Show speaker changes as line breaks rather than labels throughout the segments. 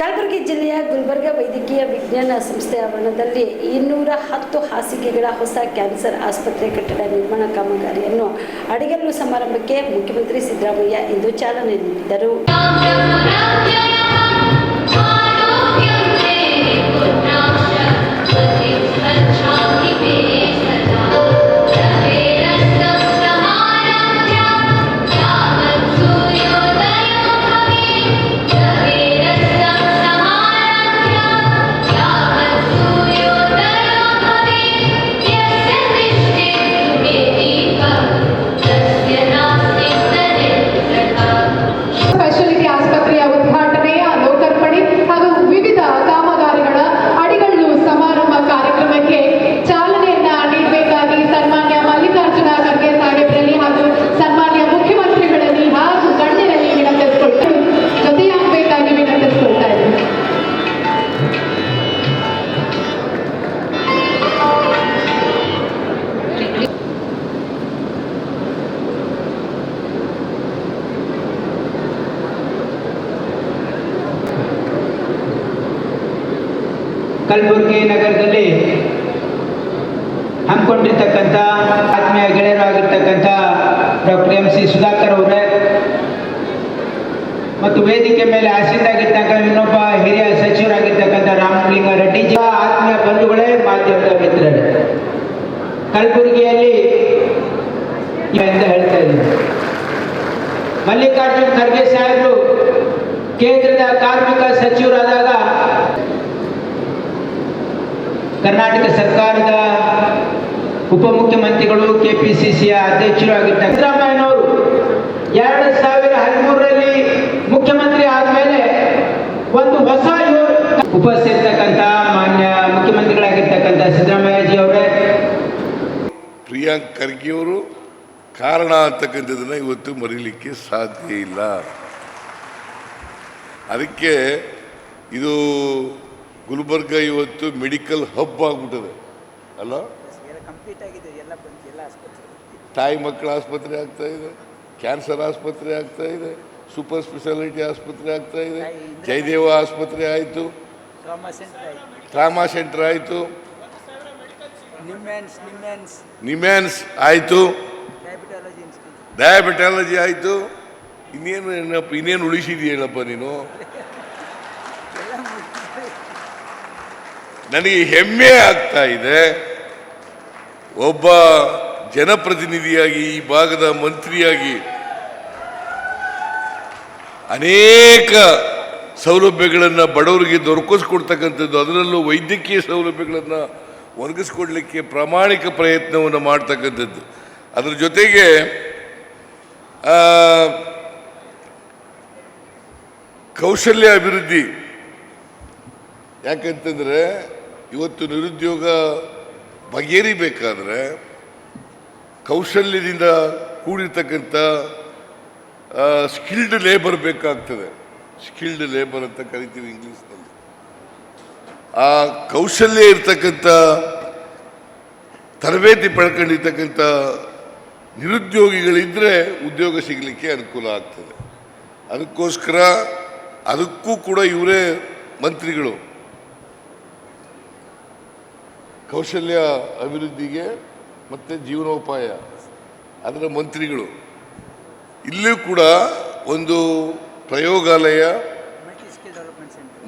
ಕಲಬುರಗಿ ಜಿಲ್ಲೆಯ ಗುಲ್ಬರ್ಗ ವೈದ್ಯಕೀಯ ವಿಜ್ಞಾನ ಸಂಸ್ಥೆ ಆವರಣದಲ್ಲಿ 210 ಹಾಸಿಗೆಗಳ ಹೊಸ ಕ್ಯಾನ್ಸರ್ ಆಸ್ಪತ್ರೆ ಕಟ್ಟಡ ನಿರ್ಮಾಣ ಕಾಮಗಾರಿಯನ್ನು ಅಡಿಗಲ್ಲು ಸಮಾರಂಭಕ್ಕೆ ಮುಖ್ಯಮಂತ್ರಿ ಸಿದ್ದರಾಮಯ್ಯ ಇಂದು ಚಾಲನೆ ನೀಡಿದರು.
ಕಲಬುರಗಿ ನಗರದಲ್ಲಿ ಹಮ್ಮಿಕೊಂಡಿರ್ತಕ್ಕಂಥ ಆತ್ಮೀಯ ಗೆಳೆಯರಾಗಿರ್ತಕ್ಕಂಥ ಡಾಕ್ಟರ್ ಎಂ.ಸಿ. ಸುಧಾಕರ್ ಅವರೇ ಮತ್ತು ವೇದಿಕೆ ಮೇಲೆ ಆಸೀನಾಗಿರ್ತಕ್ಕ ಇನ್ನೊಬ್ಬ ಹಿರಿಯ ಸಚಿವರಾಗಿರ್ತಕ್ಕಂಥ ರಾಮಲಿಂಗ ರೆಡ್ಡಿಜಿ, ಆತ್ಮೀಯ ಬಂಧುಗಳೇ, ಮಾಧ್ಯಮದ ಮಿತ್ರರೇ, ಕಲಬುರಗಿಯಲ್ಲಿ ಅಂತ ಹೇಳ್ತಾ ಇದ್ದೀನಿ. ಮಲ್ಲಿಕಾರ್ಜುನ್ ಖರ್ಗೆ ಸಾಹೇಬರು ಕೇಂದ್ರದ ಕಾರ್ಮಿಕ ಸಚಿವರಾದಾಗ ಕರ್ನಾಟಕ ಸರ್ಕಾರದ ಉಪಮುಖ್ಯಮಂತ್ರಿಗಳು, ಕೆಪಿಸಿಸಿಯ ಅಧ್ಯಕ್ಷರು ಆಗಿದ್ದ ಸಿದ್ದರಾಮಯ್ಯನವರು 2013ರಲ್ಲಿ ಮುಖ್ಯಮಂತ್ರಿ ಆದಮೇಲೆ ಒಂದು ಹೊಸ ಉಪಸ್ಥಿತಕ್ಕಂಥ ಮಾನ್ಯ ಮುಖ್ಯಮಂತ್ರಿಗಳಾಗಿರ್ತಕ್ಕಂಥ ಸಿದ್ದರಾಮಯ್ಯಜಿ ಅವರೇ,
ಪ್ರಿಯಾಂಕ್ ಖರ್ಗೆಯವರು ಕಾರಣ ಅಂತಕ್ಕಂಥದ್ದನ್ನ ಇವತ್ತು ಮರೀಲಿಕ್ಕೆ ಸಾಧ್ಯ ಇಲ್ಲ. ಅದಕ್ಕೆ ಇದು ಗುಲ್ಬರ್ಗ ಇವತ್ತು ಮೆಡಿಕಲ್ ಹಬ್ ಆಗ್ಬಿಟ್ಟದೆ ಅಲ್ಲ. ತಾಯಿ ಮಕ್ಕಳ ಆಸ್ಪತ್ರೆ ಆಗ್ತಾ ಇದೆ, ಕ್ಯಾನ್ಸರ್ ಆಸ್ಪತ್ರೆ ಆಗ್ತಾ ಇದೆ, ಸೂಪರ್ ಸ್ಪೆಷಾಲಿಟಿ ಆಸ್ಪತ್ರೆ ಆಗ್ತಾ ಇದೆ, ಜಯದೇವ ಆಸ್ಪತ್ರೆ ಆಯಿತು, ಟ್ರಾಮಾ ಸೆಂಟರ್ ಆಯಿತು, ನಿಮ್ಯಾನ್ಸ್ ಆಯಿತು, ಡಯಾಬಿಟಾಲಜಿ ಆಯಿತು. ಇನ್ನೇನು ಉಳಿಸಿದೆಯೇನಪ್ಪ ನೀನು? ನನಗೆ ಹೆಮ್ಮೆ ಆಗ್ತಾ ಇದೆ, ಒಬ್ಬ ಜನಪ್ರತಿನಿಧಿಯಾಗಿ, ಈ ಭಾಗದ ಮಂತ್ರಿಯಾಗಿ ಅನೇಕ ಸೌಲಭ್ಯಗಳನ್ನು ಬಡವರಿಗೆ ದೊರಕಿಸ್ಕೊಡ್ತಕ್ಕಂಥದ್ದು, ಅದರಲ್ಲೂ ವೈದ್ಯಕೀಯ ಸೌಲಭ್ಯಗಳನ್ನು ಒದಗಿಸ್ಕೊಡ್ಲಿಕ್ಕೆ ಪ್ರಾಮಾಣಿಕ ಪ್ರಯತ್ನವನ್ನು ಮಾಡ್ತಕ್ಕಂಥದ್ದು. ಅದರ ಜೊತೆಗೆ ಕೌಶಲ್ಯ ಅಭಿವೃದ್ಧಿ. ಯಾಕಂತಂದರೆ ಇವತ್ತು ನಿರುದ್ಯೋಗ ಬಗೆಹರಿಬೇಕಾದ್ರೆ ಕೌಶಲ್ಯದಿಂದ ಕೂಡಿರ್ತಕ್ಕಂಥ ಸ್ಕಿಲ್ಡ್ ಲೇಬರ್ ಬೇಕಾಗ್ತದೆ. ಸ್ಕಿಲ್ಡ್ ಲೇಬರ್ ಅಂತ ಕರಿತೀವಿ ಇಂಗ್ಲೀಷ್ನಲ್ಲಿ. ಆ ಕೌಶಲ್ಯ ಇರ್ತಕ್ಕಂಥ, ತರಬೇತಿ ಪಡ್ಕೊಂಡಿರ್ತಕ್ಕಂಥ ನಿರುದ್ಯೋಗಿಗಳಿದ್ದರೆ ಉದ್ಯೋಗ ಸಿಗಲಿಕ್ಕೆ ಅನುಕೂಲ ಆಗ್ತದೆ. ಅದಕ್ಕೋಸ್ಕರ ಅದಕ್ಕೂ ಕೂಡ ಇವರೇ ಮಂತ್ರಿಗಳು, ಕೌಶಲ್ಯ ಅಭಿವೃದ್ಧಿಗೆ ಮತ್ತು ಜೀವನೋಪಾಯ ಅದರ ಮಂತ್ರಿಗಳು. ಇಲ್ಲೂ ಕೂಡ ಒಂದು ಪ್ರಯೋಗಾಲಯ,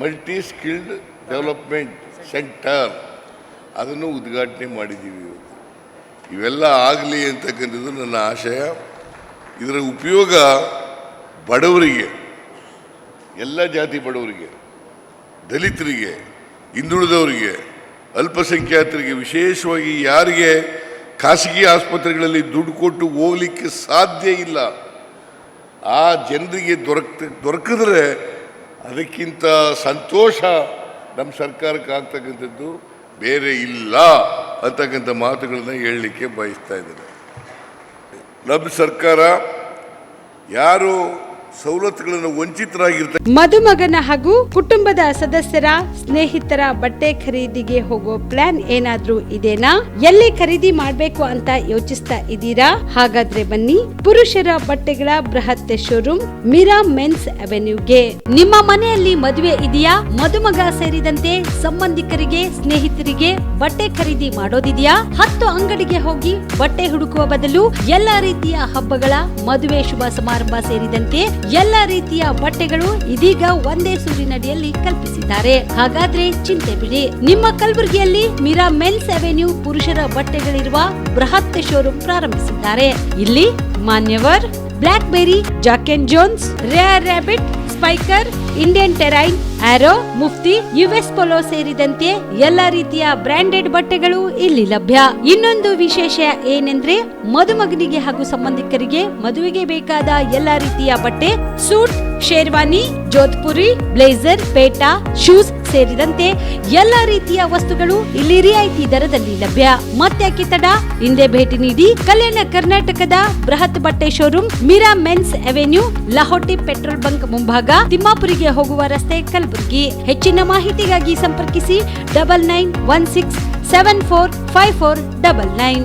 ಮಲ್ಟಿ ಸ್ಕಿಲ್ಡ್ ಡೆವಲಪ್ಮೆಂಟ್ ಸೆಂಟರ್, ಅದನ್ನು ಉದ್ಘಾಟನೆ ಮಾಡಿದ್ದೀವಿ. ಇವೆಲ್ಲ ಆಗಲಿ ಅಂತಕ್ಕಂಥದ್ದು ನನ್ನ ಆಶಯ. ಇದರ ಉಪಯೋಗ ಬಡವರಿಗೆ, ಎಲ್ಲ ಜಾತಿ ಬಡವರಿಗೆ, ದಲಿತರಿಗೆ, ಹಿಂದುಳಿದವರಿಗೆ, ಅಲ್ಪಸಂಖ್ಯಾತರಿಗೆ, ವಿಶೇಷವಾಗಿ ಯಾರಿಗೆ ಖಾಸಗಿ ಆಸ್ಪತ್ರೆಗಳಲ್ಲಿ ದುಡ್ಡು ಕೊಟ್ಟು ಹೋಗ್ಲಿಕ್ಕೆ ಸಾಧ್ಯ ಇಲ್ಲ, ಆ ಜನರಿಗೆ ದೊರಕಿದ್ರೆ ಅದಕ್ಕಿಂತ ಸಂತೋಷ ನಮ್ಮ ಸರ್ಕಾರಕ್ಕೆ ಆಗ್ತಕ್ಕಂಥದ್ದು ಬೇರೆ ಇಲ್ಲ ಅಂತಕ್ಕಂಥ ಮಾತುಗಳನ್ನ ಹೇಳಲಿಕ್ಕೆ ಬಯಸ್ತಾ ಇದ್ದೇನೆ. ನಮ್ಮ ಸರ್ಕಾರ ಯಾರು ಸವಲತ್ತುಗಳನ್ನು ವಂಚಿತರಾಗಿರ್ತಾರೆ.
ಮದುಮಗನ ಹಾಗೂ ಕುಟುಂಬದ ಸದಸ್ಯರ ಸ್ನೇಹಿತರ ಬಟ್ಟೆ ಖರೀದಿಗೆ ಹೋಗೋ ಪ್ಲಾನ್ ಏನಾದ್ರೂ ಇದೆನಾ? ಎಲ್ಲಿ ಖರೀದಿ ಮಾಡ್ಬೇಕು ಅಂತ ಯೋಚಿಸ್ತಾ ಇದ್ದೀರಾ? ಹಾಗಾದ್ರೆ ಬನ್ನಿ ಪುರುಷರ ಬಟ್ಟೆಗಳ ಬೃಹತ್ ಶೋರೂಮ್ ಮೀರಾ ಮೆನ್ಸ್ ಅವೆನ್ಯೂಗೆ. ನಿಮ್ಮ ಮನೆಯಲ್ಲಿ ಮದುವೆ ಇದೆಯಾ? ಮದುಮಗ ಸೇರಿದಂತೆ ಸಂಬಂಧಿಕರಿಗೆ ಸ್ನೇಹಿತರಿಗೆ ಬಟ್ಟೆ ಖರೀದಿ ಮಾಡೋದಿದೆಯಾ? 10 ಅಂಗಡಿಗೆ ಹೋಗಿ ಬಟ್ಟೆ ಹುಡುಕುವ ಬದಲು ಎಲ್ಲಾ ರೀತಿಯ ಹಬ್ಬಗಳ ಮದುವೆ ಶುಭ ಸಮಾರಂಭ ಸೇರಿದಂತೆ ಎಲ್ಲಾ ರೀತಿಯ ಬಟ್ಟೆಗಳು ಇದೀಗ ಒಂದೇ ಸೂರಿನಡಿಯಲ್ಲಿ ಕಲ್ಪಿಸಿದ್ದಾರೆ. ಹಾಗಾದ್ರೆ ಚಿಂತೆ ಬಿಡಿ, ನಿಮ್ಮ ಕಲಬುರಗಿಯಲ್ಲಿ ಮೀರಾ ಮೆನ್ಸ್ ಅವೆನ್ಯೂ ಪುರುಷರ ಬಟ್ಟೆಗಳಿರುವ ಬೃಹತ್ ಶೋರೂಮ್ ಪ್ರಾರಂಭಿಸಿದ್ದಾರೆ. ಇಲ್ಲಿ Manyavar, Blackberry, Jack and Jones, Rare Rabbit, Spykar, Indian Terrain, Arrow, Mufti, US Polo ಸೇರಿದಂತೆ ಎಲ್ಲಾ ರೀತಿಯ ಬ್ರಾಂಡೆಡ್ ಬಟ್ಟೆಗಳು ಇಲ್ಲಿ ಲಭ್ಯ. ಇನ್ನೊಂದು ವಿಶೇಷ ಏನೆಂದ್ರೆ ಮದುಮಗನಿಗೆ ಹಾಗೂ ಸಂಬಂಧಿಕರಿಗೆ ಮದುವೆಗೆ ಬೇಕಾದ ಎಲ್ಲಾ ರೀತಿಯ ಬಟ್ಟೆ, ಸೂಟ್, ಶೇರ್ವಾನಿ, ಜೋಧ್ಪುರಿ, ಬ್ಲೇಸರ್, ಪೇಟಾ, ಶೂಸ್ ಸೇರಿದಂತೆ ಎಲ್ಲಾ ರೀತಿಯ ವಸ್ತುಗಳು ಇಲ್ಲಿ ರಿಯಾಯಿತಿ ದರದಲ್ಲಿ ಲಭ್ಯ. ಮತ್ತ್ಯಾಕೆ ತಡ, ಹಿಂದೆ ಭೇಟಿ ನೀಡಿ. ಕಲ್ಯಾಣ ಕರ್ನಾಟಕದ ಬೃಹತ್ ಬಟ್ಟೆ showroom Meera men's avenue, Lahoti petrol bunk ಮುಂಭಾಗ, ತಿಮ್ಮಾಪುರಿಗೆ ಹೋಗುವ ರಸ್ತೆ, ಕಲಬುರಗಿ. ಹೆಚ್ಚಿನ ಮಾಹಿತಿಗಾಗಿ ಸಂಪರ್ಕಿಸಿ 9916745499.